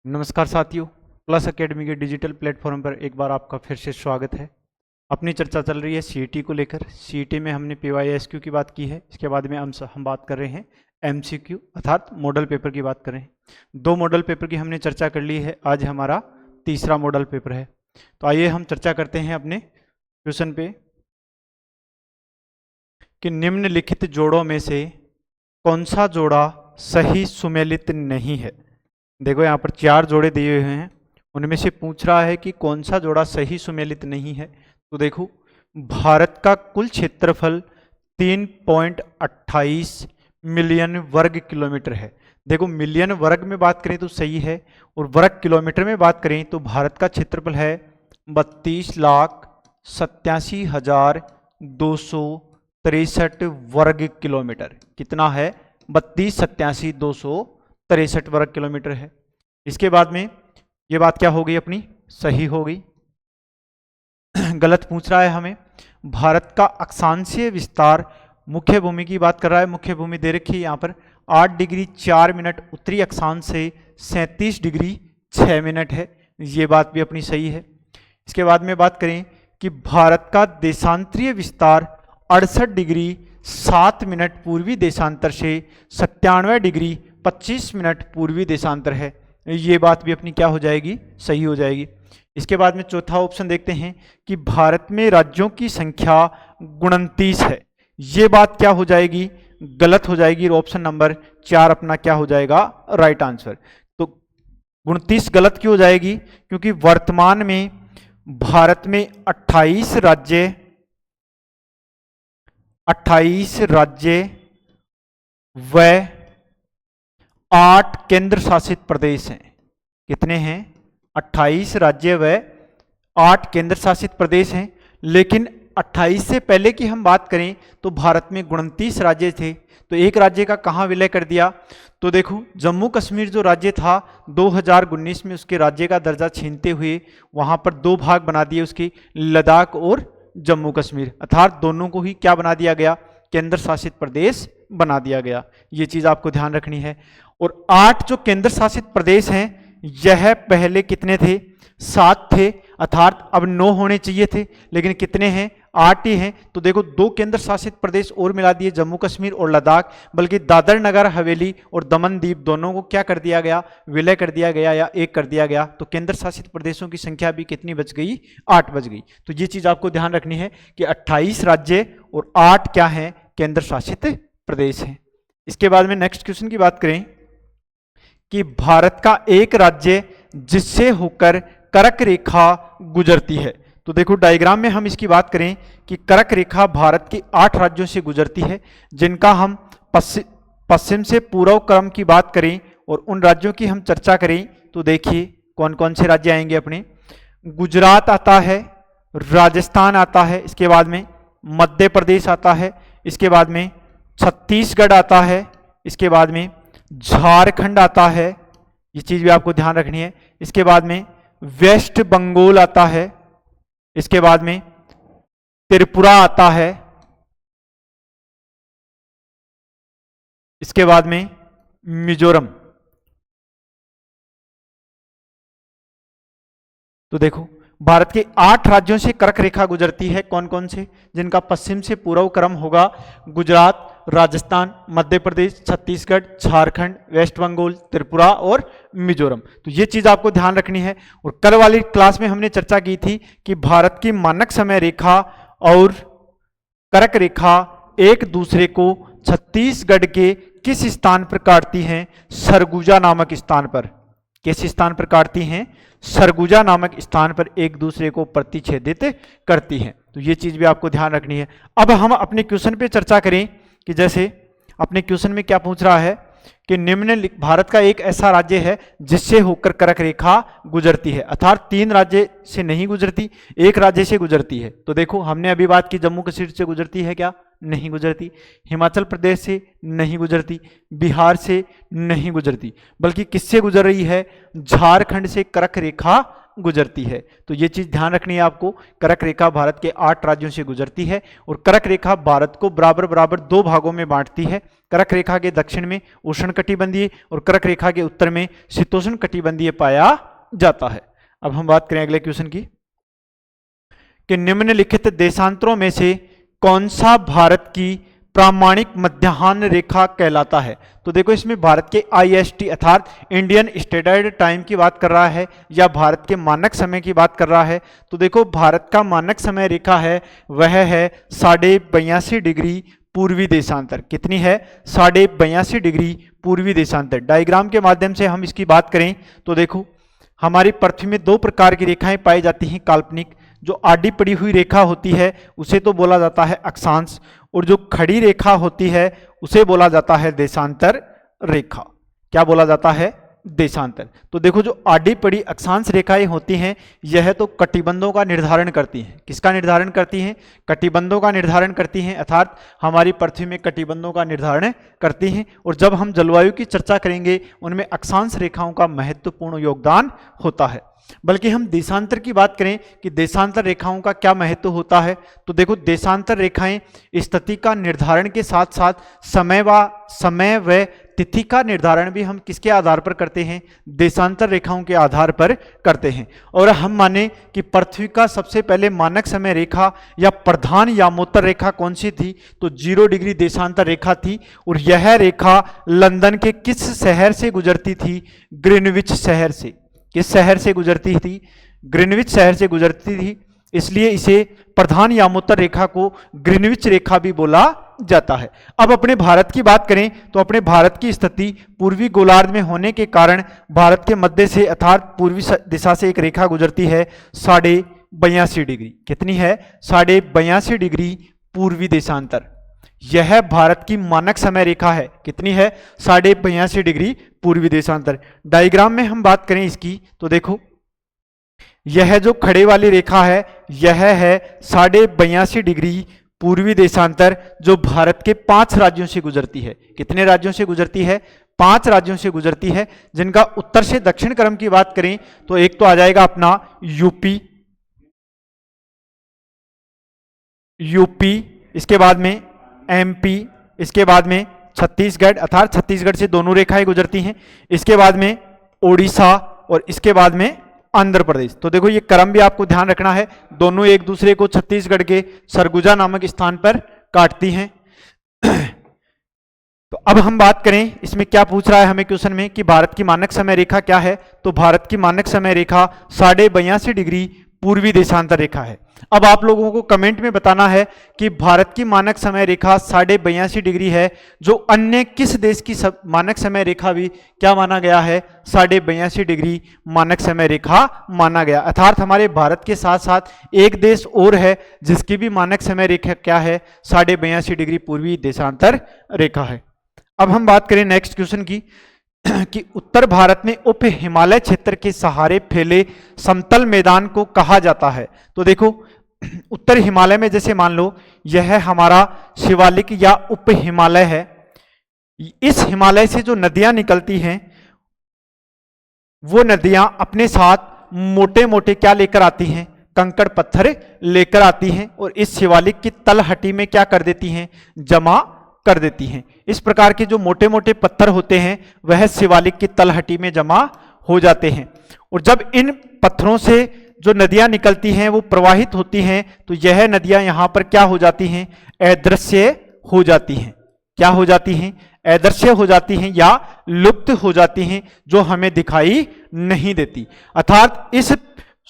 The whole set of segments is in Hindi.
नमस्कार साथियों, प्लस एकेडमी के डिजिटल प्लेटफॉर्म पर एक बार आपका फिर से स्वागत है। अपनी चर्चा चल रही है सीईटी को लेकर। सीईटी में हमने पीवाईएसक्यू की बात की है, इसके बाद में हम बात कर रहे हैं एमसीक्यू अर्थात मॉडल पेपर की बात कर रहे हैं। दो मॉडल पेपर की हमने चर्चा कर ली है, आज हमारा तीसरा मॉडल पेपर है। तो आइए हम चर्चा करते हैं अपने क्वेश्चन पे कि निम्नलिखित जोड़ों में से कौन सा जोड़ा सही सुमेलित नहीं है। देखो यहाँ पर चार जोड़े दिए हुए हैं, उनमें से पूछ रहा है कि कौन सा जोड़ा सही सुमेलित नहीं है। तो देखो, भारत का कुल क्षेत्रफल 3.28 मिलियन वर्ग किलोमीटर है। देखो, मिलियन वर्ग में बात करें तो सही है, और वर्ग किलोमीटर में बात करें तो भारत का क्षेत्रफल है 32,87,263 वर्ग किलोमीटर। कितना है? 32,87,263 वर्ग किलोमीटर है। इसके बाद में ये बात क्या हो गई अपनी? सही हो गई। गलत पूछ रहा है हमें। भारत का अक्षांशीय विस्तार, मुख्य भूमि की बात कर रहा है। मुख्य भूमि दे रखी है यहाँ पर 8 डिग्री 4 मिनट, उत्तरी अक्षांश से 37 डिग्री 6 मिनट है। ये बात भी अपनी सही है। इसके बाद में बात करें कि भारत का देशांतरीय विस्तार 68 डिग्री 7 मिनट पूर्वी देशांतर से 97 डिग्री 25 मिनट पूर्वी देशांतर है। ये बात भी अपनी क्या हो जाएगी? सही हो जाएगी। इसके बाद में चौथा ऑप्शन देखते हैं कि भारत में राज्यों की संख्या 29 है। ये बात क्या हो जाएगी? गलत हो जाएगी। ऑप्शन नंबर 4 अपना क्या हो जाएगा? Right answer. तो 29 गलत क्यों हो जाएगी? क्योंकि वर्तमान में भारत में 28 राज्य व 8 केंद्र शासित प्रदेश हैं। कितने हैं? 28 राज्य व 8 केंद्र शासित प्रदेश हैं। लेकिन 28 से पहले की हम बात करें तो भारत में 29 राज्य थे। तो एक राज्य का कहाँ विलय कर दिया? तो देखो, जम्मू कश्मीर जो राज्य था 2019 में उसके राज्य का दर्जा छीनते हुए वहां पर दो भाग बना दिए उसके, लद्दाख और जम्मू कश्मीर, अर्थात दोनों को ही क्या बना दिया गया? केंद्र शासित प्रदेश बना दिया गया। ये चीज आपको ध्यान रखनी है। और 8 जो केंद्र शासित प्रदेश हैं, यह पहले कितने थे? 7 थे, अर्थात अब 9 होने चाहिए थे, लेकिन कितने हैं? 8 ही हैं। तो देखो, 2 केंद्र शासित प्रदेश और मिला दिए, जम्मू कश्मीर और लद्दाख, बल्कि दादर नगर हवेली और दमन दीप दोनों को क्या कर दिया गया? विलय कर दिया गया या एक कर दिया गया। तो केंद्र शासित प्रदेशों की संख्या भी कितनी बच गई? 8 बच गई। तो ये चीज आपको ध्यान रखनी है कि 28 राज्य और 8 क्या है? केंद्र शासित प्रदेश हैं। इसके बाद में नेक्स्ट क्वेश्चन की बात करें कि भारत का एक राज्य जिससे होकर कर्क रेखा गुजरती है। तो देखो, डायग्राम में हम इसकी बात करें कि कर्क रेखा भारत के 8 राज्यों से गुजरती है, जिनका हम पश्चिम से पूर्व क्रम की बात करें और उन राज्यों की हम चर्चा करें तो देखिए कौन कौन से राज्य आएंगे अपने। गुजरात आता है, राजस्थान आता है, इसके बाद में मध्य प्रदेश आता है, इसके बाद में छत्तीसगढ़ आता है, इसके बाद में झारखंड आता है। ये चीज भी आपको ध्यान रखनी है। इसके बाद में वेस्ट बंगाल आता है, इसके बाद में त्रिपुरा आता है, इसके बाद में मिजोरम। तो देखो, भारत के 8 राज्यों से कर्क रेखा गुजरती है। कौन कौन से? जिनका पश्चिम से पूर्व क्रम होगा गुजरात, राजस्थान, मध्य प्रदेश, छत्तीसगढ़, झारखंड, वेस्ट बंगाल, त्रिपुरा और मिजोरम। तो ये चीज आपको ध्यान रखनी है। और कल वाली क्लास में हमने चर्चा की थी कि भारत की मानक समय रेखा और कर्क रेखा एक दूसरे को छत्तीसगढ़ के किस स्थान पर काटती हैं? सरगुजा नामक स्थान पर। किस स्थान पर काटती हैं? सरगुजा नामक स्थान पर एक दूसरे को प्रतिच्छेदित करती हैं। तो ये चीज भी आपको ध्यान रखनी है। अब हम अपने क्वेश्चन पे चर्चा करें कि जैसे अपने क्वेश्चन में क्या पूछ रहा है कि निम्नलिखित भारत का एक ऐसा राज्य है जिससे होकर कर्क रेखा गुजरती है, अर्थात 3 राज्य से नहीं गुजरती, एक राज्य से गुजरती है। तो देखो, हमने अभी बात की जम्मू कश्मीर से गुजरती है क्या? नहीं गुजरती। हिमाचल प्रदेश से नहीं गुजरती, बिहार से नहीं गुजरती, बल्कि किससे गुजर रही है? झारखंड से कर्क रेखा गुजरती है। तो ये चीज ध्यान रखनी है आपको। कर्क रेखा भारत के 8 राज्यों से गुजरती है और कर्क रेखा भारत को बराबर बराबर 2 भागों में बांटती है। कर्क रेखा के दक्षिण में उष्णकटिबंधीय और कर्क रेखा के उत्तर में शीतोष्ण कटिबंधीय पाया जाता है। अब हम बात करें अगले क्वेश्चन की कि निम्नलिखित देशांतरों में से कौन सा भारत की प्रामाणिक मध्याह्न रेखा कहलाता है। तो देखो इसमें भारत के IST अर्थात इंडियन स्टैंडर्ड टाइम की बात कर रहा है या भारत के मानक समय की बात कर रहा है। तो देखो भारत का मानक समय रेखा है वह है 82.5 डिग्री पूर्वी देशांतर। कितनी है? 82.5 डिग्री पूर्वी देशांतर। डायग्राम के माध्यम से हम इसकी बात करें तो देखो हमारी पृथ्वी में 2 प्रकार की रेखाएं पाई जाती हैं काल्पनिक। जो आडी पड़ी हुई रेखा होती है उसे तो बोला जाता है अक्षांश और जो खड़ी रेखा होती है उसे बोला जाता है देशांतर रेखा। क्या बोला जाता है? देशांतर। तो देखो जो आडी पड़ी अक्षांश रेखाएं होती हैं यह तो कटिबंधों का निर्धारण करती हैं। किसका निर्धारण करती हैं? कटिबंधों का निर्धारण करती हैं अर्थात हमारी पृथ्वी में कटिबंधों का निर्धारण करती हैं। और जब हम जलवायु की चर्चा करेंगे उनमें अक्षांश रेखाओं का महत्वपूर्ण योगदान होता है। बल्कि हम देशांतर की बात करें कि देशांतर रेखाओं का क्या महत्व होता है तो देखो देशांतर रेखाएं स्थिति का निर्धारण के साथ साथ समय व तिथि का निर्धारण भी हम किसके आधार पर करते हैं? देशांतर रेखाओं के आधार पर करते हैं। और हम माने कि पृथ्वी का सबसे पहले मानक समय रेखा या प्रधान यामोत्तर रेखा कौन सी थी? तो 0 डिग्री देशांतर रेखा थी। और यह रेखा लंदन के किस शहर से गुजरती थी? ग्रीनविच शहर से। किस शहर से गुजरती थी? ग्रीनविच शहर से गुजरती थी। इसलिए इसे प्रधान यामोत्तर रेखा को ग्रीनविच रेखा भी बोला जाता है। अब अपने भारत की बात करें तो अपने भारत की स्थिति पूर्वी गोलार्ध में होने के कारण भारत के मध्य से अर्थात पूर्वी दिशा से एक रेखा गुजरती है 82.5 डिग्री। कितनी है? 82.5 डिग्री पूर्वी देशांतर। यह भारत की मानक समय रेखा है। कितनी है? 82.5 डिग्री पूर्वी देशांतर। डायग्राम में हम बात करें इसकी तो देखो यह जो खड़े वाली रेखा है यह है 82.5 डिग्री पूर्वी देशांतर जो भारत के 5 राज्यों से गुजरती है। कितने राज्यों से गुजरती है? 5 राज्यों से गुजरती है जिनका उत्तर से दक्षिण क्रम की बात करें तो एक तो आ जाएगा अपना यूपी, इसके बाद में MP, इसके बाद में छत्तीसगढ़ अर्थात छत्तीसगढ़ से दोनों रेखाएं गुजरती हैं। इसके बाद में ओडिशा और इसके बाद में आंध्र प्रदेश। तो देखो ये क्रम भी आपको ध्यान रखना है। दोनों एक दूसरे को छत्तीसगढ़ के सरगुजा नामक स्थान पर काटती हैं। तो अब हम बात करें इसमें क्या पूछ रहा है हमें क्वेश्चन में कि भारत की मानक समय रेखा क्या है। तो भारत की मानक समय रेखा 82.5 डिग्री पूर्वी देशांतर रेखा है। अब आप लोगों को कमेंट में बताना है कि भारत की मानक समय रेखा 82.5 डिग्री है, जो अन्य किस देश की मानक समय रेखा भी क्या माना गया है? 82.5 डिग्री मानक समय रेखा माना गया। अर्थात हमारे भारत के साथ साथ एक देश और है जिसकी भी मानक समय रेखा क्या है? 82.5 डिग्री पूर्वी देशांतर रेखा है। अब हम बात करें नेक्स्ट क्वेश्चन की कि उत्तर भारत में उप हिमालय क्षेत्र के सहारे फैले समतल मैदान को कहा जाता है। तो देखो उत्तर हिमालय में जैसे मान लो यह हमारा शिवालिक या उप हिमालय है। इस हिमालय से जो नदियां निकलती हैं वो नदियां अपने साथ मोटे मोटे क्या लेकर आती हैं? कंकड़ पत्थर लेकर आती हैं और इस शिवालिक की तलहटी में क्या कर देती हैं? जमा कर देती हैं। इस प्रकार के जो मोटे मोटे पत्थर होते हैं वह शिवालिक की तलहटी में जमा हो जाते हैं और जब इन पत्थरों से जो नदियां निकलती हैं वो प्रवाहित होती हैं तो यह नदियां यहां पर क्या हो जाती हैं? अदृश्य हो जाती हैं। क्या हो जाती हैं? अदृश्य हो जाती हैं या लुप्त हो जाती हैं, जो हमें दिखाई नहीं देती। अर्थात इस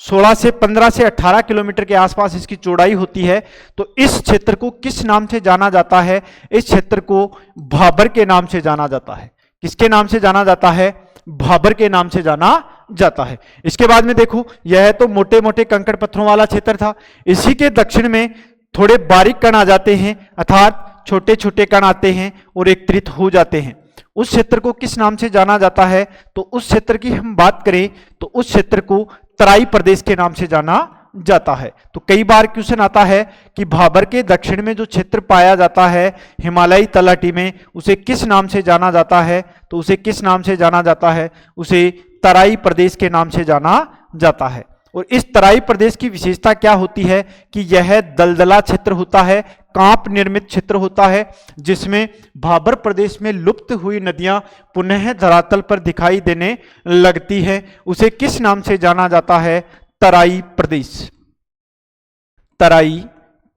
16 से 15 से 18 किलोमीटर के आसपास इसकी चौड़ाई होती है। तो इस क्षेत्र को किस नाम से जाना जाता है? इस क्षेत्र को भाबर के नाम से जाना जाता है। किसके नाम से जाना जाता है? भाबर के नाम से जाना जाता है। इसके बाद में देखो यह तो मोटे मोटे कंकड़ पत्थरों वाला क्षेत्र था। इसी के दक्षिण में थोड़े बारीक कण आ जाते हैं, अर्थात छोटे छोटे कण आते हैं और एकत्रित हो जाते हैं। उस क्षेत्र को किस नाम से जाना जाता है? तो उस क्षेत्र की हम बात करें तो उस क्षेत्र को तराई प्रदेश के नाम से जाना जाता है। तो कई बार क्वेश्चन आता है कि भाबर के दक्षिण में जो क्षेत्र पाया जाता है हिमालयी तलहटी में, उसे किस नाम से जाना जाता है? तो उसे किस नाम से जाना जाता है? उसे तराई प्रदेश के नाम से जाना जाता है। और इस तराई प्रदेश की विशेषता क्या होती है कि यह दलदला क्षेत्र होता है, कांप निर्मित क्षेत्र होता है, जिसमें भाबर प्रदेश में लुप्त हुई नदियां पुनः धरातल पर दिखाई देने लगती है। उसे किस नाम से जाना जाता है? तराई प्रदेश। तराई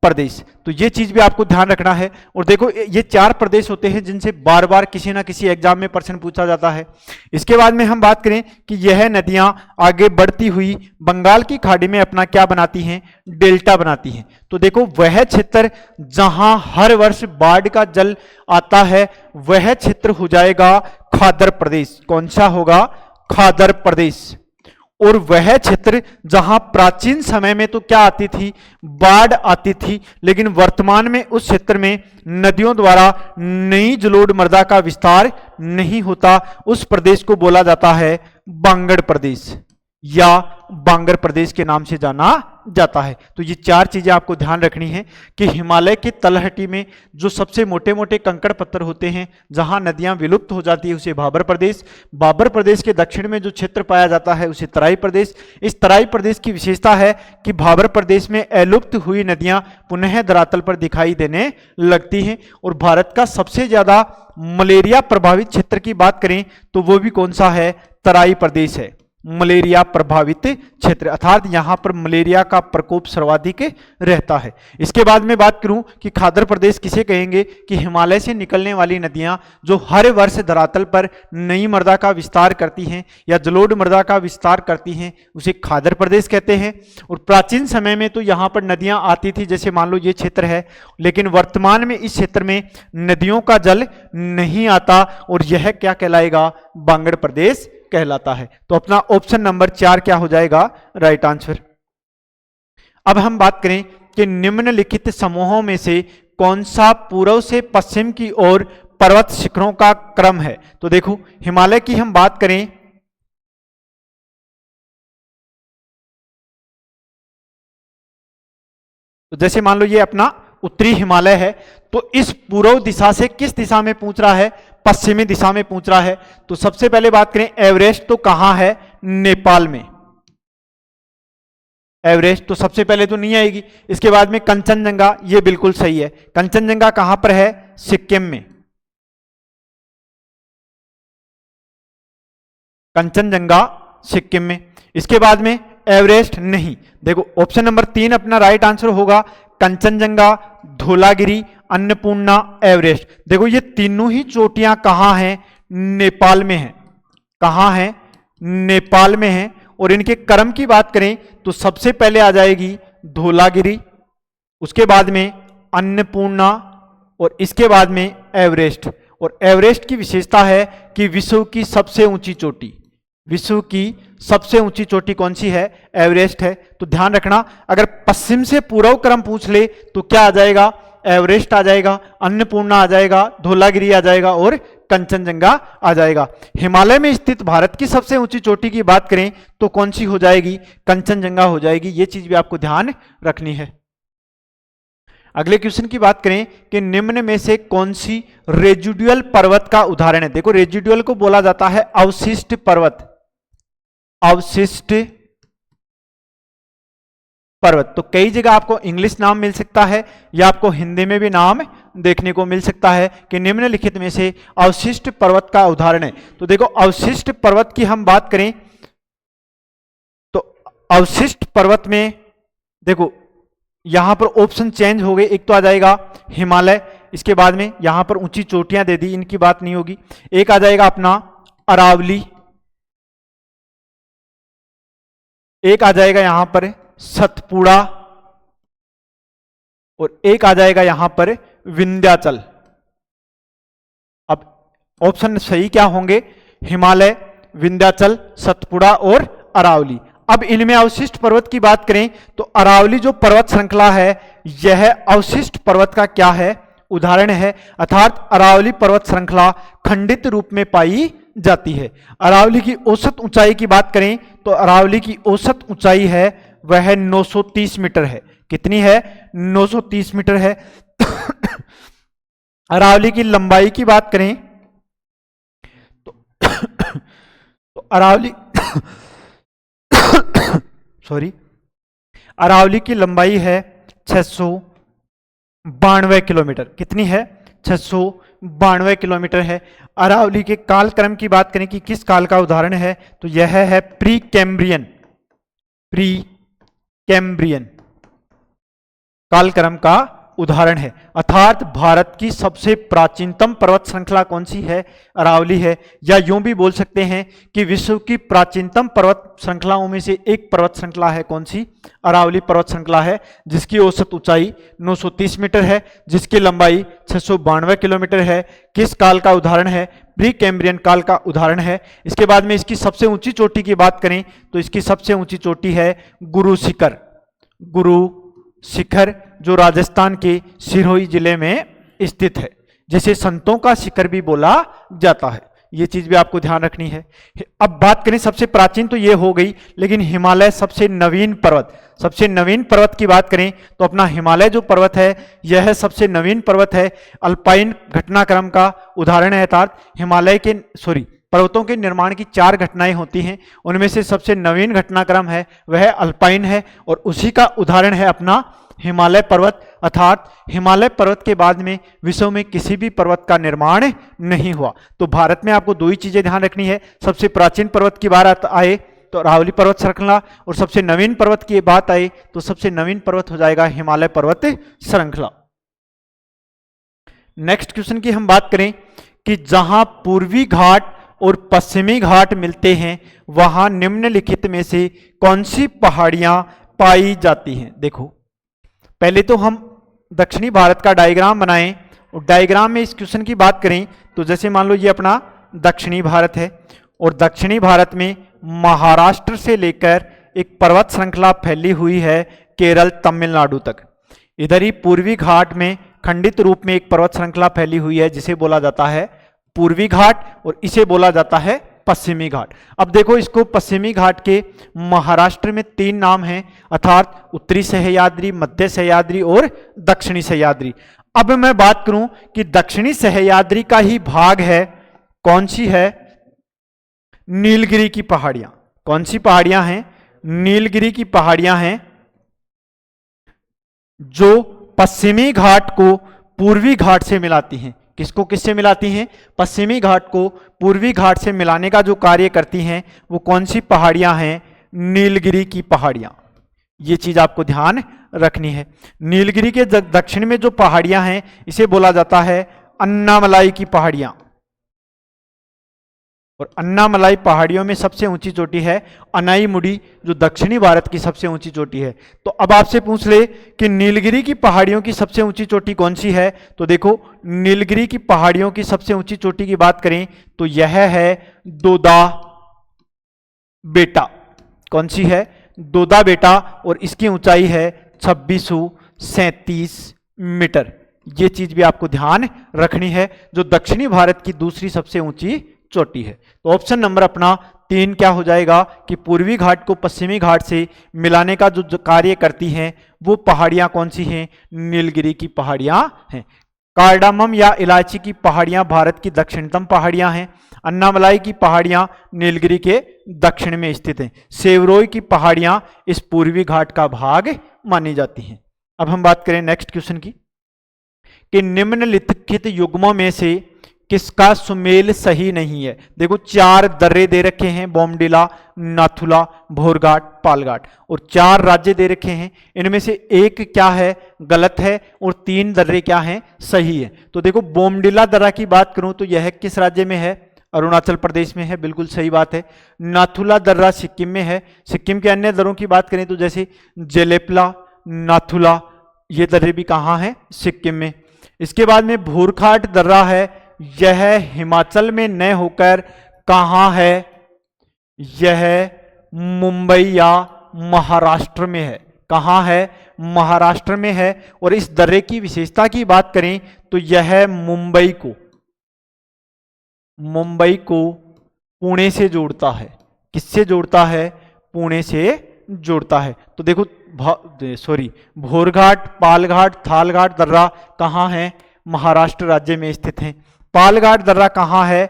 प्रदेश। तो ये चीज भी आपको ध्यान रखना है। और देखो ये 4 प्रदेश होते हैं जिनसे बार बार किसी ना किसी एग्जाम में प्रश्न पूछा जाता है। इसके बाद में हम बात करें कि यह नदियां आगे बढ़ती हुई बंगाल की खाड़ी में अपना क्या बनाती हैं? डेल्टा बनाती हैं। तो देखो वह क्षेत्र जहां हर वर्ष बाढ़ का जल आता है वह क्षेत्र हो जाएगा खादर प्रदेश। कौन सा होगा? खादर प्रदेश। और वह क्षेत्र जहां प्राचीन समय में तो क्या आती थी? बाढ़ आती थी, लेकिन वर्तमान में उस क्षेत्र में नदियों द्वारा नई जलोढ़ मृदा का विस्तार नहीं होता। उस प्रदेश को बोला जाता है बांगड़ प्रदेश या बांगर प्रदेश के नाम से जाना जाता है। तो ये 4 चीजें आपको ध्यान रखनी है कि हिमालय की तलहटी में जो सबसे मोटे मोटे कंकड़ पत्थर होते हैं, जहां नदियां विलुप्त हो जाती है, उसे भाबर प्रदेश। भाबर प्रदेश के दक्षिण में जो क्षेत्र पाया जाता है उसे तराई प्रदेश। इस तराई प्रदेश की विशेषता है कि भाबर प्रदेश में अलुप्त हुई नदियां पुनः धरातल पर दिखाई देने लगती हैं। और भारत का सबसे ज्यादा मलेरिया प्रभावित क्षेत्र की बात करें तो वो भी कौन सा है? तराई प्रदेश है। मलेरिया प्रभावित क्षेत्र, अर्थात यहां पर मलेरिया का प्रकोप सर्वाधिक रहता है। इसके बाद में बात करूं कि खादर प्रदेश किसे कहेंगे? कि हिमालय से निकलने वाली नदियां जो हर वर्ष धरातल पर नई मृदा का विस्तार करती हैं या जलोढ़ मृदा का विस्तार करती हैं, उसे खादर प्रदेश कहते हैं। और प्राचीन समय में तो यहां पर नदियां आती थी, जैसे मान लो ये क्षेत्र है, लेकिन वर्तमान में इस क्षेत्र में नदियों का जल नहीं आता और यह क्या कहलाएगा? बांगड़ प्रदेश कहलाता है। तो अपना ऑप्शन नंबर 4 क्या हो जाएगा? Right answer. अब हम बात करें कि निम्नलिखित समूहों में से कौन सा पूर्व से पश्चिम की ओर पर्वत शिखरों का क्रम है? तो देखो हिमालय की हम बात करें तो जैसे मान लो ये अपना उत्तरी हिमालय है, तो इस पूर्व दिशा से किस दिशा में पूछ रहा है? पश्चिमी दिशा में पूछ रहा है। तो सबसे पहले बात करें एवरेस्ट, तो कहां है? नेपाल में। एवरेस्ट तो सबसे पहले तो नहीं आएगी। इसके बाद में कंचनजंगा, ये बिल्कुल सही है। कंचनजंगा कहां पर है? सिक्किम में। कंचनजंगा सिक्किम में। इसके बाद में एवरेस्ट नहीं। देखो ऑप्शन नंबर 3 अपना राइट आंसर होगा। कंचनजंगा, धौलागिरी, अन्नपूर्णा, एवरेस्ट। देखो ये तीनों ही चोटियां कहां हैं? नेपाल में हैं। कहां हैं? नेपाल में हैं। और इनके क्रम की बात करें तो सबसे पहले आ जाएगी धौलागिरी, उसके बाद में अन्नपूर्णा और इसके बाद में एवरेस्ट। और एवरेस्ट की विशेषता है कि विश्व की सबसे ऊंची चोटी, विश्व की सबसे ऊंची चोटी कौन सी है? एवरेस्ट है। तो ध्यान रखना, अगर पश्चिम से पूर्व क्रम पूछ ले तो क्या आ जाएगा? एवरेस्ट आ जाएगा, अन्नपूर्णा आ जाएगा, धौलागिरी आ जाएगा और कंचनजंगा आ जाएगा। हिमालय में स्थित भारत की सबसे ऊंची चोटी की बात करें तो कौन सी हो जाएगी? कंचनजंगा हो जाएगी। ये चीज भी आपको ध्यान रखनी है। अगले क्वेश्चन की बात करें कि निम्न में से कौन सी रेजिडुअल पर्वत का उदाहरण है? देखो रेजिडुअल को बोला जाता है अवशिष्ट पर्वत। अवशिष्ट पर्वत, तो कई जगह आपको इंग्लिश नाम मिल सकता है या आपको हिंदी में भी नाम देखने को मिल सकता है कि निम्नलिखित में से अवशिष्ट पर्वत का उदाहरण है। तो देखो अवशिष्ट पर्वत की हम बात करें तो अवशिष्ट पर्वत में देखो यहां पर ऑप्शन चेंज हो गए। एक तो आ जाएगा हिमालय, इसके बाद में यहां पर ऊंची चोटियां दे दी, इनकी बात नहीं होगी। एक आ जाएगा अपना अरावली, एक आ जाएगा यहां पर सतपुड़ा और एक आ जाएगा यहां पर विंध्याचल। अब ऑप्शन सही क्या होंगे? हिमालय, विंध्याचल, सतपुड़ा और अरावली। अब इनमें अवशिष्ट पर्वत की बात करें तो अरावली जो पर्वत श्रृंखला है यह अवशिष्ट पर्वत का क्या है? उदाहरण है। अर्थात अरावली पर्वत श्रृंखला खंडित रूप में पाई जाती है। अरावली की औसत ऊंचाई की बात करें तो अरावली की औसत ऊंचाई है वह 930 मीटर है। कितनी है? 930 मीटर है। अरावली की लंबाई की बात करें तो अरावली अरावली की लंबाई है 692 किलोमीटर। कितनी है? 692 किलोमीटर है। अरावली के कालक्रम की बात करें कि किस काल का उदाहरण है, तो यह है प्री कैम्ब्रियन कालक्रम का उदाहरण है। अर्थात भारत की सबसे प्राचीनतम पर्वत श्रृंखला कौन सी है? अरावली है। या यूं भी बोल सकते हैं कि विश्व की प्राचीनतम पर्वत श्रृंखलाओं में से एक पर्वत श्रृंखला है। कौन सी? अरावली पर्वत श्रृंखला है, जिसकी औसत ऊंचाई 930 मीटर है, जिसकी लंबाई 692 किलोमीटर है। किस काल का उदाहरण है? प्री कैम्ब्रियन काल का उदाहरण है। इसके बाद में इसकी सबसे ऊंची चोटी की बात करें तो इसकी सबसे ऊंची चोटी है गुरु शिखर, जो राजस्थान के सिरोही जिले में स्थित है, जिसे संतों का शिखर भी बोला जाता है। ये चीज भी आपको ध्यान रखनी है। अब बात करें सबसे प्राचीन तो ये हो गई, लेकिन हिमालय सबसे नवीन पर्वत की बात करें तो अपना हिमालय जो पर्वत है यह सबसे नवीन पर्वत है। अल्पाइन घटनाक्रम का उदाहरण है। अर्थात हिमालय के पर्वतों के निर्माण की 4 घटनाएं होती हैं, उनमें से सबसे नवीन घटनाक्रम है वह अल्पाइन है, और उसी का उदाहरण है अपना हिमालय पर्वत। अर्थात हिमालय पर्वत के बाद में विश्व में किसी भी पर्वत का निर्माण नहीं हुआ। तो भारत में आपको 2 ही चीजें ध्यान रखनी है। सबसे प्राचीन पर्वत की बात आए तो अरावली पर्वत श्रृंखला, और सबसे नवीन पर्वत की बात आए तो सबसे नवीन पर्वत हो जाएगा हिमालय पर्वत श्रृंखला। नेक्स्ट क्वेश्चन की हम बात करें कि जहां पूर्वी घाट और पश्चिमी घाट मिलते हैं वहां निम्नलिखित में से कौन सी पहाड़ियां पाई जाती हैं? देखो, पहले तो हम दक्षिणी भारत का डायग्राम बनाएं, और डायग्राम में इस क्वेश्चन की बात करें तो जैसे मान लो ये अपना दक्षिणी भारत है, और दक्षिणी भारत में महाराष्ट्र से लेकर एक पर्वत श्रृंखला फैली हुई है केरल तमिलनाडु तक। इधर ही पूर्वी घाट में खंडित रूप में एक पर्वत श्रृंखला फैली हुई है जिसे बोला जाता है पूर्वी घाट, और इसे बोला जाता है पश्चिमी घाट। अब देखो, इसको पश्चिमी घाट के महाराष्ट्र में 3 नाम हैं, अर्थात उत्तरी सह्याद्री, मध्य सह्याद्री और दक्षिणी सह्याद्री। अब मैं बात करूं कि दक्षिणी सह्याद्री का ही भाग है, कौन सी है? नीलगिरी की पहाड़ियां। कौन सी पहाड़ियां हैं? नीलगिरी की पहाड़ियां हैं, जो पश्चिमी घाट को पूर्वी घाट से मिलाती हैं। किसको किससे मिलाती हैं? पश्चिमी घाट को पूर्वी घाट से मिलाने का जो कार्य करती हैं वो कौन सी पहाड़ियां हैं? नीलगिरी की पहाड़ियां। ये चीज आपको ध्यान रखनी है। नीलगिरी के दक्षिण में जो पहाड़ियां हैं इसे बोला जाता है अन्नामलाई की पहाड़ियां, और अन्नामलाई पहाड़ियों में सबसे ऊंची चोटी है अनाईमुडी, जो दक्षिणी भारत की सबसे ऊंची चोटी है। तो अब आपसे पूछ ले कि नीलगिरी की पहाड़ियों की सबसे ऊंची चोटी कौन सी है, तो देखो, नीलगिरी की पहाड़ियों की सबसे ऊंची चोटी की बात करें तो यह है दोदा बेटा। कौन सी है? दोदा बेटा, और इसकी ऊंचाई है 2637 मीटर। ये चीज भी आपको ध्यान रखनी है, जो दक्षिणी भारत की दूसरी सबसे ऊंची चोटी है। तो ऑप्शन नंबर अपना 3 क्या हो जाएगा कि पूर्वी घाट को पश्चिमी घाट से मिलाने का जो कार्य करती हैं वो पहाड़ियां कौन सी हैं? नीलगिरी की पहाड़ियां हैं। कार्डामम या इलायची की पहाड़ियां भारत की दक्षिणतम पहाड़ियां हैं। अन्नामलाई की पहाड़ियां नीलगिरी के दक्षिण में स्थित हैं। सेवरोई की पहाड़ियां इस पूर्वी घाट का भाग मानी जाती हैं। अब हम बात करें नेक्स्ट क्वेश्चन की कि निम्नलिखित युग्मों में से किसका सुमेल सही नहीं है? देखो, 4 दर्रे दे रखे हैं, बोमडिला, नाथुला, भोरघाट, पालघाट, और 4 राज्य दे रखे हैं। इनमें से एक क्या है? गलत है, और 3 दर्रे क्या हैं? सही है। तो देखो, बोमडिला दर्रा की बात करूं तो यह किस राज्य में है? अरुणाचल प्रदेश में है, बिल्कुल सही बात है। नाथुला दर्रा सिक्किम में है। सिक्किम के अन्य दर्रों की बात करें तो जैसे जेलेपला, नाथुला, ये दर्रे भी कहाँ हैं? सिक्किम में। इसके बाद में भोरघाट दर्रा है, यह हिमाचल में न होकर कहां है? यह मुंबई या महाराष्ट्र में है। कहां है? महाराष्ट्र में है। और इस दर्रे की विशेषता की बात करें तो यह मुंबई को पुणे से जोड़ता है। किससे जोड़ता है? पुणे से जोड़ता है। तो देखो, भोरघाट, पालघाट, थालघाट दर्रा कहां है? महाराष्ट्र राज्य में स्थित हैं। पालघाट दर्रा कहाँ है?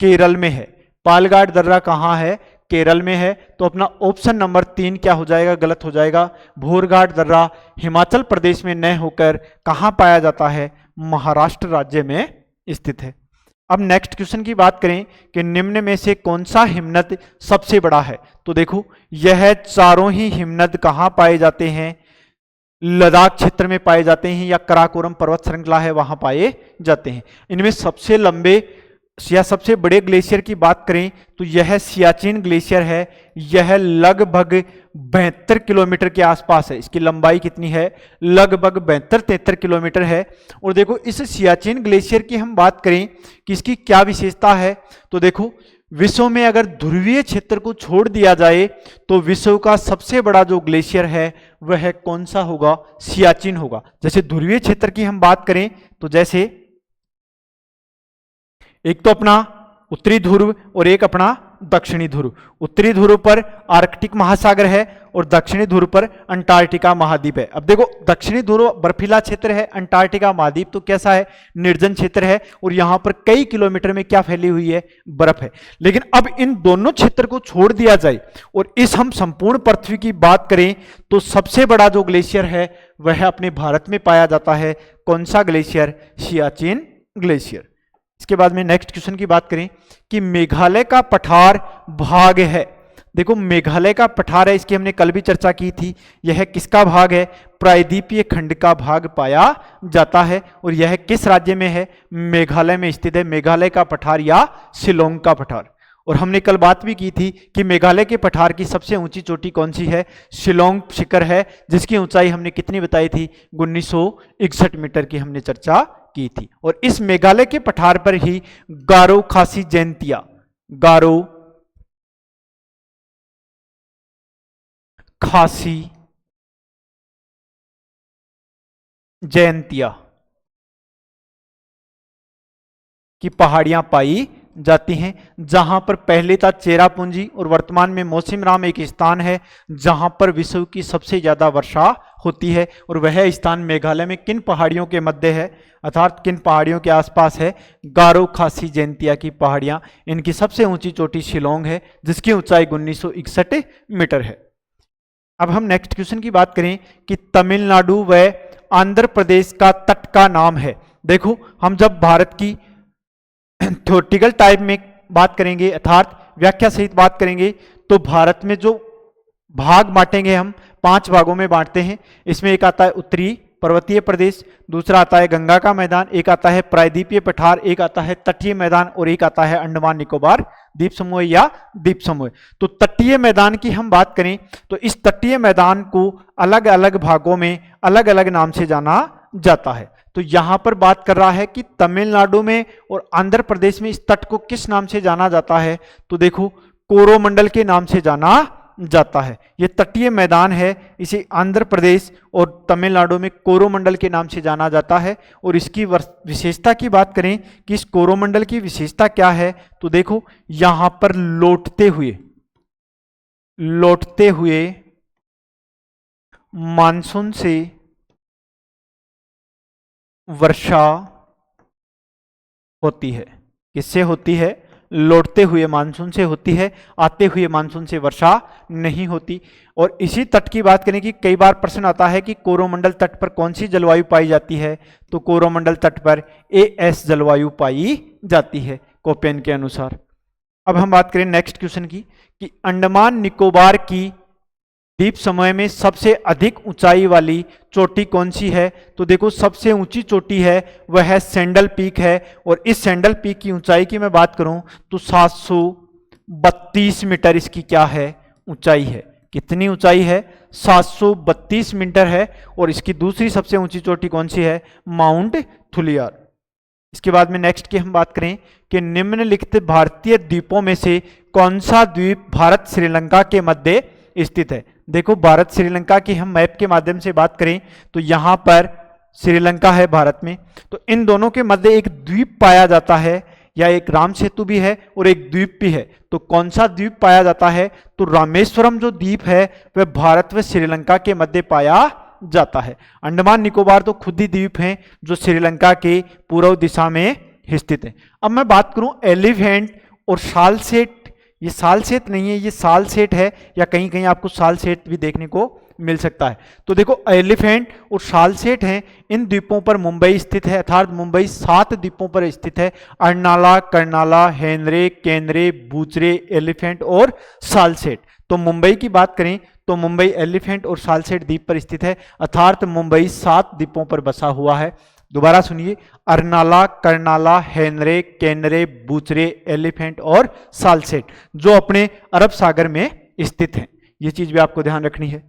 केरल में है। पालघाट दर्रा कहाँ है? केरल में है। तो अपना ऑप्शन नंबर 3 क्या हो जाएगा, गलत हो जाएगा। भोरघाट दर्रा हिमाचल प्रदेश में न होकर कहाँ पाया जाता है, महाराष्ट्र राज्य में स्थित है। अब नेक्स्ट क्वेश्चन की बात करें कि निम्न में से कौन सा हिमनद सबसे बड़ा है। तो देखो यह चारों ही हिमनद कहाँ पाए जाते हैं, लद्दाख क्षेत्र में पाए जाते हैं या कराकोरम पर्वत श्रृंखला है वहां पाए जाते हैं। इनमें सबसे लंबे या सबसे बड़े ग्लेशियर की बात करें तो यह सियाचिन ग्लेशियर है। यह लगभग 72 किलोमीटर के आसपास है। इसकी लंबाई कितनी है, लगभग 72-73 किलोमीटर है। और देखो इस सियाचिन ग्लेशियर की हम बात करें कि इसकी क्या विशेषता है, तो देखो विश्व में अगर ध्रुवीय क्षेत्र को छोड़ दिया जाए तो विश्व का सबसे बड़ा जो ग्लेशियर है वह कौन सा होगा, सियाचिन होगा। जैसे ध्रुवीय क्षेत्र की हम बात करें तो जैसे एक तो अपना उत्तरी ध्रुव और एक अपना दक्षिणी ध्रुव। उत्तरी ध्रुव पर आर्कटिक महासागर है और दक्षिणी ध्रुव पर अंटार्कटिका महाद्वीप है। अब देखो दक्षिणी ध्रुव बर्फीला क्षेत्र है, अंटार्कटिका महाद्वीप तो कैसा है, निर्जन क्षेत्र है और यहां पर कई किलोमीटर में क्या फैली हुई है, बर्फ है। लेकिन अब इन दोनों क्षेत्र को छोड़ दिया जाए और इस हम संपूर्ण पृथ्वी की बात करें तो सबसे बड़ा जो ग्लेशियर है वह अपने भारत में पाया जाता है। कौन सा ग्लेशियर, सियाचिन ग्लेशियर। इसके बाद में नेक्स्ट क्वेश्चन की बात करें कि मेघालय का पठार भाग है। देखो मेघालय का पठार है, इसकी हमने कल भी चर्चा की थी। यह किसका भाग है, प्रायद्वीपीय खंड का भाग पाया जाता है और यह किस राज्य में है, मेघालय में स्थित है। मेघालय का पठार या शिलोंग का पठार। और हमने कल बात भी की थी कि मेघालय के पठार की सबसे ऊंची चोटी कौन सी है, शिलोंग शिखर है, जिसकी ऊंचाई हमने कितनी बताई थी, 1961 मीटर की हमने चर्चा की थी। और इस मेघालय के पठार पर ही गारो खासी जयंतिया, गारो खासी जयंतिया की पहाड़ियां पाई जाती हैं, जहां पर पहले था चेरापूंजी और वर्तमान में मौसिनराम एक स्थान है जहां पर विश्व की सबसे ज्यादा वर्षा होती है। और वह स्थान मेघालय में किन पहाड़ियों के मध्य है, अर्थात किन पहाड़ियों के आसपास है, गारो खासी जयंतिया की पहाड़ियां। इनकी सबसे ऊंची चोटी शिलोंग है जिसकी ऊंचाई 1961 मीटर है। अब हम नेक्स्ट क्वेश्चन की बात करें कि तमिलनाडु व आंध्र प्रदेश का तट का नाम है। देखो हम जब भारत की थ्योरेटिकल टाइप में बात करेंगे अर्थात व्याख्या सहित बात करेंगे तो भारत में जो भाग बांटेंगे हम 5 भागों में बांटते हैं। इसमें एक आता है उत्तरी पर्वतीय प्रदेश, दूसरा आता है गंगा का मैदान, एक आता है प्रायद्वीपीय पठार, एक आता है तटीय मैदान और एक आता है अंडमान निकोबार द्वीप समूह या द्वीप समूह। तो तटीय मैदान की हम बात करें तो इस तटीय मैदान को अलग अलग भागों में अलग अलग नाम से जाना जाता है। तो यहां पर बात कर रहा है कि तमिलनाडु में और आंध्र प्रदेश में इस तट को किस नाम से जाना जाता है, तो देखो कोरोमंडल के नाम से जाना जाता है। यह तटीय मैदान है, इसे आंध्र प्रदेश और तमिलनाडु में कोरोमंडल के नाम से जाना जाता है। और इसकी विशेषता की बात करें कि इस कोरोमंडल की विशेषता क्या है, तो देखो यहां पर लौटते हुए मानसून से वर्षा होती है। किससे होती है, लौटते हुए मानसून से होती है, आते हुए मानसून से वर्षा नहीं होती। और इसी तट की बात करें कि कई बार प्रश्न आता है कि कोरोमंडल तट पर कौन सी जलवायु पाई जाती है, तो कोरोमंडल तट पर AS जलवायु पाई जाती है कोपेन के अनुसार। अब हम बात करें नेक्स्ट क्वेश्चन की कि अंडमान निकोबार की द्वीप समूह में सबसे अधिक ऊंचाई वाली चोटी कौन सी है, तो देखो सबसे ऊंची चोटी है वह सैंडल पीक है। और इस सैंडल पीक की ऊंचाई की मैं बात करूं तो 732 मीटर इसकी क्या है, ऊंचाई है। कितनी ऊंचाई है, 732 मीटर है। और इसकी दूसरी सबसे ऊंची चोटी कौन सी है, माउंट थुलियार। इसके बाद में नेक्स्ट की हम बात करें कि निम्नलिखित भारतीय द्वीपों में से कौन सा द्वीप भारत श्रीलंका के मध्य स्थित है। देखो भारत श्रीलंका की हम मैप के माध्यम से बात करें तो यहां पर श्रीलंका है भारत में, तो इन दोनों के मध्य एक द्वीप पाया जाता है या एक राम सेतु भी है और एक द्वीप भी है। तो कौन सा द्वीप पाया जाता है, तो रामेश्वरम जो द्वीप है वह भारत व श्रीलंका के मध्य पाया जाता है। अंडमान निकोबार तो खुद ही द्वीप हैं जो श्रीलंका के पूर्व दिशा में स्थित है। अब मैं बात करूं एलिफेंट और सालसेट ये सालसेट नहीं है, ये सालसेट है, या कहीं कहीं आपको सालसेट भी देखने को मिल सकता है। तो देखो एलिफेंट और सालसेट हैं, इन द्वीपों पर मुंबई स्थित है, अर्थात मुंबई 7 द्वीपों पर स्थित है। अर्नाला, कर्नाला, हेनरे, केनरे, बूचरे, एलिफेंट और सालसेट। तो मुंबई की बात करें तो मुंबई एलिफेंट और सालसेट द्वीप पर स्थित है, अर्थात मुंबई 7 द्वीपों पर बसा हुआ है। दोबारा सुनिए, अर्नाला, कर्नाला, हेनरे, केनरे, बूचरे, एलिफेंट और सालसेट, जो अपने अरब सागर में स्थित हैं। ये चीज भी आपको ध्यान रखनी है।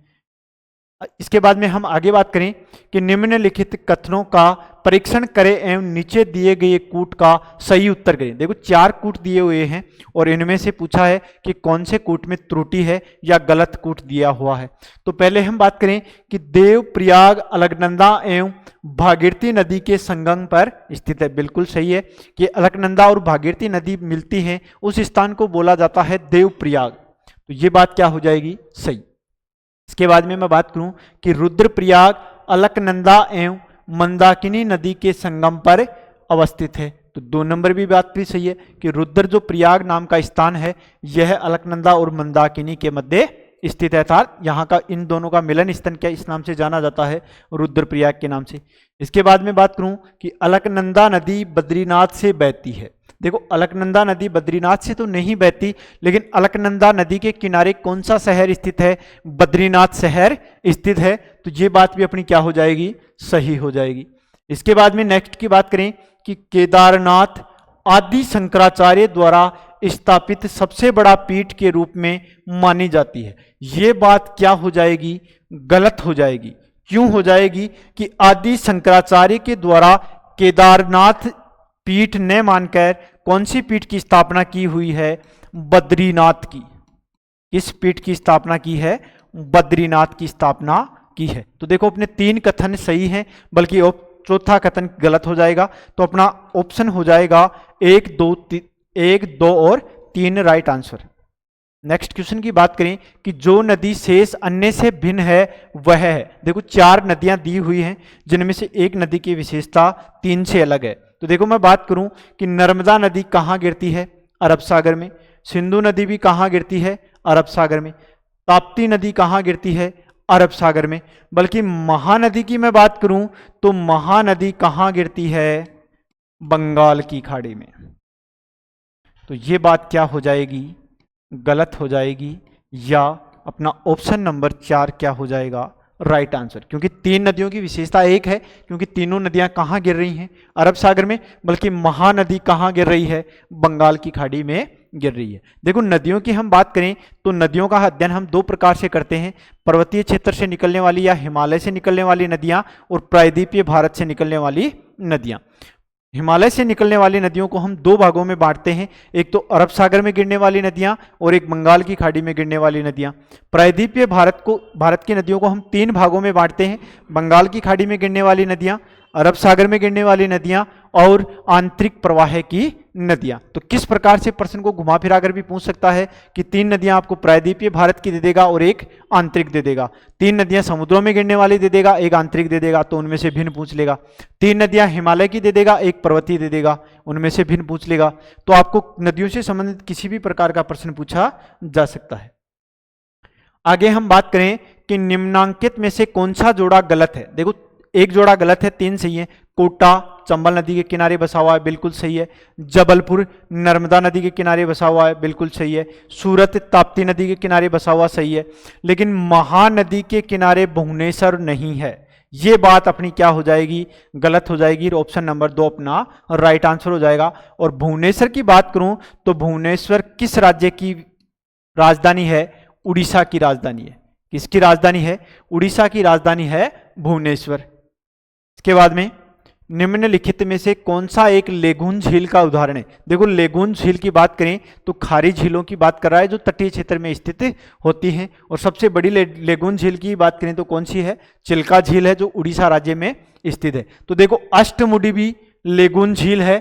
इसके बाद में हम आगे बात करें कि निम्नलिखित कथनों का परीक्षण करें एवं नीचे दिए गए कूट का सही उत्तर करें। देखो 4 कूट दिए हुए हैं और इनमें से पूछा है कि कौन से कूट में त्रुटि है या गलत कूट दिया हुआ है। तो पहले हम बात करें कि देवप्रयाग अलकनंदा एवं भागीरथी नदी के संगम पर स्थित है। बिल्कुल सही है कि अलकनंदा और भागीरथी नदी मिलती हैं, उस स्थान को बोला जाता है देवप्रयाग। तो ये बात क्या हो जाएगी, सही। इसके बाद में मैं बात करूं कि रुद्रप्रयाग अलकनंदा एवं मंदाकिनी नदी के संगम पर अवस्थित है। तो 2 नंबर भी बात भी सही है कि रुद्र जो प्रयाग नाम का स्थान है, यह अलकनंदा और मंदाकिनी के मध्य स्थित है, अर्थात यहाँ का इन दोनों का मिलन स्थल क्या इस नाम से जाना जाता है, रुद्रप्रयाग के नाम से। इसके बाद में बात करूं कि अलकनंदा नदी बद्रीनाथ से बहती है। देखो अलकनंदा नदी बद्रीनाथ से तो नहीं बहती, लेकिन अलकनंदा नदी के किनारे कौन सा शहर स्थित है, बद्रीनाथ शहर स्थित है। तो ये बात भी अपनी क्या हो जाएगी, सही हो जाएगी। इसके बाद में नेक्स्ट की बात करें कि केदारनाथ आदि शंकराचार्य द्वारा स्थापित सबसे बड़ा पीठ के रूप में मानी जाती है। ये बात क्या हो जाएगी, गलत हो जाएगी। क्यों हो जाएगी कि आदि शंकराचार्य के द्वारा केदारनाथ पीठ ने मानकर कौन सी पीठ की स्थापना की हुई है, बद्रीनाथ की। इस पीठ की स्थापना की है, बद्रीनाथ की स्थापना की है। तो देखो अपने 3 कथन सही हैं, बल्कि चौथा कथन गलत हो जाएगा। तो अपना ऑप्शन हो जाएगा 1, 2 और 3 राइट आंसर। नेक्स्ट क्वेश्चन की बात करें कि जो नदी शेष अन्य से भिन्न है वह है। देखो 4 नदियां दी हुई हैं, जिनमें से एक नदी की विशेषता 3 से अलग है। तो देखो मैं बात करूं कि नर्मदा नदी कहाँ गिरती है, अरब सागर में। सिंधु नदी भी कहाँ गिरती है, अरब सागर में। ताप्ती नदी कहाँ गिरती है, अरब सागर में। बल्कि महानदी की मैं बात करूं तो महानदी कहाँ गिरती है, बंगाल की खाड़ी में। तो ये बात क्या हो जाएगी, गलत हो जाएगी, या अपना ऑप्शन नंबर 4 क्या हो जाएगा, राइट आंसर। क्योंकि 3 नदियों की विशेषता एक है, क्योंकि तीनों नदियां कहाँ गिर रही हैं, अरब सागर में। बल्कि महानदी कहाँ गिर रही है, बंगाल की खाड़ी में गिर रही है। देखो नदियों की हम बात करें तो नदियों का अध्ययन हम 2 प्रकार से करते हैं, पर्वतीय क्षेत्र से निकलने वाली या हिमालय से निकलने वाली नदियां, और प्रायद्वीपीय भारत से निकलने वाली नदियां। हिमालय से निकलने वाली नदियों को हम 2 भागों में बांटते हैं, एक तो अरब सागर में गिरने वाली नदियां और एक बंगाल की खाड़ी में गिरने वाली नदियां। प्रायद्वीपीय भारत की नदियों को हम 3 भागों में बांटते हैं, बंगाल की खाड़ी में गिरने वाली नदियां, अरब सागर में गिरने वाली नदियां और आंतरिक प्रवाह की नदियां। तो किस प्रकार से प्रश्न को घुमा फिरा कर भी पूछ सकता है कि 3 नदियां आपको प्रायद्वीपीय भारत की दे देगा और एक आंतरिक दे देगा, 3 नदियां समुद्रों में गिरने वाली दे देगा, एक आंतरिक दे देगा, तो उनमें से भिन्न पूछ लेगा। 3 नदियां हिमालय की दे देगा, एक पर्वतीय दे देगा, उनमें से भिन्न पूछ लेगा। तो आपको नदियों से संबंधित किसी भी प्रकार का प्रश्न पूछा जा सकता है। आगे हम बात करें कि निम्नांकित में से कौन सा जोड़ा गलत है। देखो एक जोड़ा गलत है, 3 सही है। कोटा चंबल नदी के किनारे बसा हुआ है, बिल्कुल सही है। जबलपुर नर्मदा नदी के किनारे बसा हुआ है, बिल्कुल सही है। सूरत ताप्ती नदी के किनारे बसा हुआ, सही है। लेकिन महानदी के किनारे भुवनेश्वर नहीं है, ये बात अपनी क्या हो जाएगी, गलत हो जाएगी। ऑप्शन नंबर 2 अपना राइट आंसर हो जाएगा। और भुवनेश्वर की बात करूं तो भुवनेश्वर किस राज्य की राजधानी है, उड़ीसा की राजधानी है। किसकी राजधानी है, उड़ीसा की राजधानी है भुवनेश्वर। इसके बाद में निम्नलिखित में से कौन सा एक लेगून झील का उदाहरण है। देखो लेगून झील की बात करें तो खारी झीलों की बात कर रहा है जो तटीय क्षेत्र में स्थित होती हैं। और सबसे बड़ी लेगून झील की बात करें तो कौन सी है, चिल्का झील है, जो उड़ीसा राज्य में स्थित है। तो देखो अष्टमुडी भी लेगून झील है,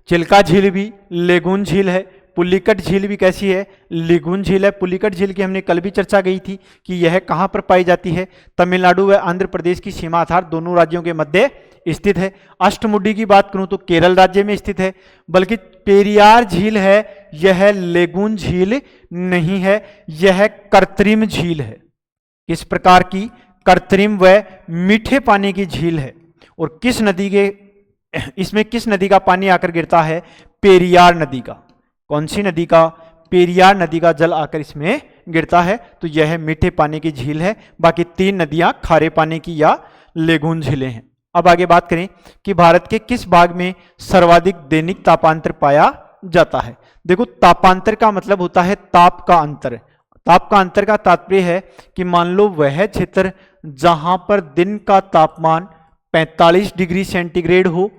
चिल्का झील भी लेगून झील है, पुलिकट झील भी कैसी है, लेगून झील है। पुलिकट झील की हमने कल भी चर्चा की थी कि यह कहाँ पर पाई जाती है, तमिलनाडु व आंध्र प्रदेश की सीमा अर्थात दोनों राज्यों के मध्य स्थित है। अष्टमुडी की बात करूं तो केरल राज्य में स्थित है, बल्कि पेरियार झील है, यह लेगून झील नहीं है, यह कृत्रिम झील है। किस प्रकार की, कृत्रिम व मीठे पानी की झील है। और किस नदी के, इसमें किस नदी का पानी आकर गिरता है, पेरियार नदी का। कौन सी नदी का, पेरियार नदी का जल आकर इसमें गिरता है, तो यह मीठे पानी की झील है। बाकी 3 नदियां खारे पानी की या लेगून झीलें हैं। अब आगे बात करें कि भारत के किस भाग में सर्वाधिक दैनिक तापांतर पाया जाता है। देखो, तापांतर का मतलब होता है ताप का अंतर। ताप का अंतर का तात्पर्य है कि मान लो वह क्षेत्र जहां पर दिन का तापमान 45 डिग्री सेंटीग्रेड हो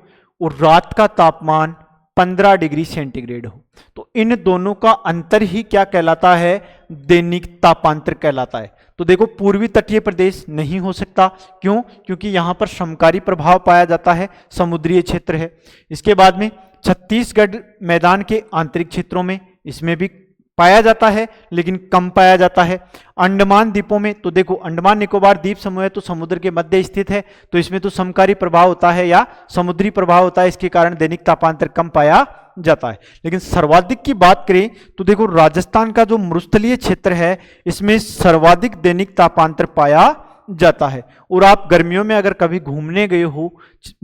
और रात का तापमान 15 डिग्री सेंटीग्रेड हो, तो इन दोनों का अंतर ही क्या कहलाता है, दैनिक तापांतर कहलाता है। तो देखो, पूर्वी तटीय प्रदेश नहीं हो सकता, क्यों, क्योंकि यहां पर समकारी प्रभाव पाया जाता है, समुद्रीय क्षेत्र है। इसके बाद में छत्तीसगढ़ मैदान के आंतरिक क्षेत्रों में इसमें भी पाया जाता है, लेकिन कम पाया जाता है। अंडमान द्वीपों में, तो देखो अंडमान निकोबार द्वीप समूह है तो समुद्र के मध्य स्थित है, तो इसमें तो समकारी प्रभाव होता है या समुद्री प्रभाव होता है, इसके कारण दैनिक तापांतर कम पाया जाता है। लेकिन सर्वाधिक की बात करें तो देखो, राजस्थान का जो मरुस्थलीय क्षेत्र है इसमें सर्वाधिक दैनिक तापांतर पाया जाता है। और आप गर्मियों में अगर कभी घूमने गए हो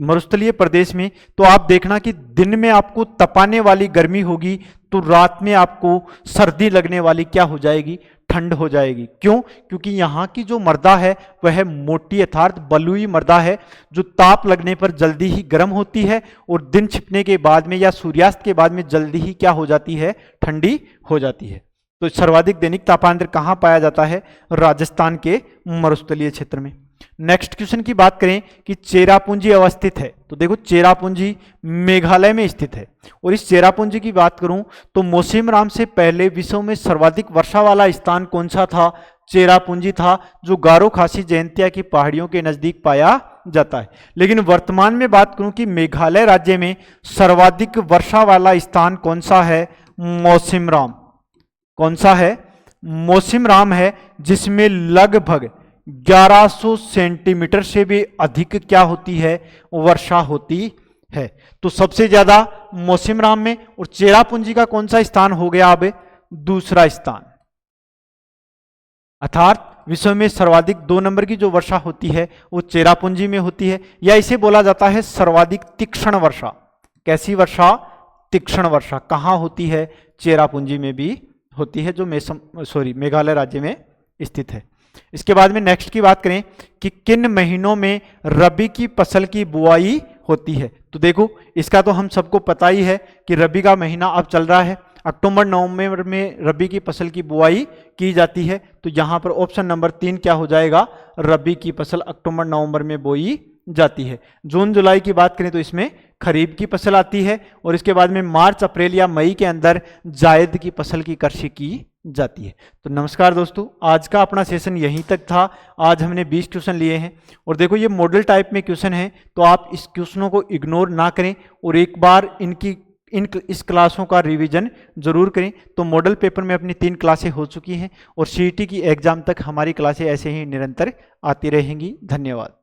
मरुस्थलीय प्रदेश में, तो आप देखना कि दिन में आपको तपाने वाली गर्मी होगी, तो रात में आपको सर्दी लगने वाली क्या हो जाएगी, ठंड हो जाएगी। क्यों, क्योंकि यहाँ की जो मृदा है वह मोटी अर्थात बलुई मृदा है, जो ताप लगने पर जल्दी ही गर्म होती है और दिन छिपने के बाद में या सूर्यास्त के बाद में जल्दी ही क्या हो जाती है, ठंडी हो जाती है। तो सर्वाधिक दैनिक तापांतर कहाँ पाया जाता है, राजस्थान के मरुस्थलीय क्षेत्र में। नेक्स्ट क्वेश्चन की बात करें कि चेरापूंजी अवस्थित है, तो देखो चेरापूंजी मेघालय में स्थित है। और इस चेरापूंजी की बात करूं तो मौसिनराम से पहले विश्व में सर्वाधिक वर्षा वाला स्थान कौन सा था, चेरापूंजी था, जो गारो खासी जयंतिया की पहाड़ियों के नजदीक पाया जाता है। लेकिन वर्तमान में बात करूं कि मेघालय राज्य में सर्वाधिक वर्षा वाला स्थान कौन सा है, मौसिनराम। कौन सा है, मौसिनराम है, जिसमें लगभग 1100 सेंटीमीटर से भी अधिक क्या होती है, वर्षा होती है। तो सबसे ज्यादा मौसिनराम में, और चेरापूंजी का कौन सा स्थान हो गया, अब दूसरा स्थान। अर्थात विश्व में सर्वाधिक 2 नंबर की जो वर्षा होती है वो चेरापूंजी में होती है, या इसे बोला जाता है सर्वाधिक तीक्ष्ण वर्षा। कैसी वर्षा, तीक्ष्ण वर्षा। कहाँ होती है, चेरापूंजी में भी होती है, जो मेघालय राज्य में स्थित है। इसके बाद में नेक्स्ट की बात करें कि किन महीनों में रबी की फसल की बुआई होती है। तो देखो, इसका तो हम सबको पता ही है कि रबी का महीना अब चल रहा है, अक्टूबर नवंबर में रबी की फसल की बुआई की जाती है। तो यहाँ पर ऑप्शन नंबर 3 क्या हो जाएगा, रबी की फसल अक्टूबर नवंबर में बोई जाती है। जून जुलाई की बात करें तो इसमें खरीफ की फसल आती है, और इसके बाद में मार्च अप्रैल या मई के अंदर जायद की फसल की कृषि की जाती है। तो नमस्कार दोस्तों, आज का अपना सेशन यहीं तक था। आज हमने 20 क्वेश्चन लिए हैं, और देखो ये मॉडल टाइप में क्वेश्चन है, तो आप इस क्वेश्चनों को इग्नोर ना करें और एक बार इस क्लासों का रिवीजन जरूर करें। तो मॉडल पेपर में अपनी 3 क्लासें हो चुकी हैं, और सीईटी की एग्जाम तक हमारी क्लासें ऐसे ही निरंतर आती रहेंगी। धन्यवाद।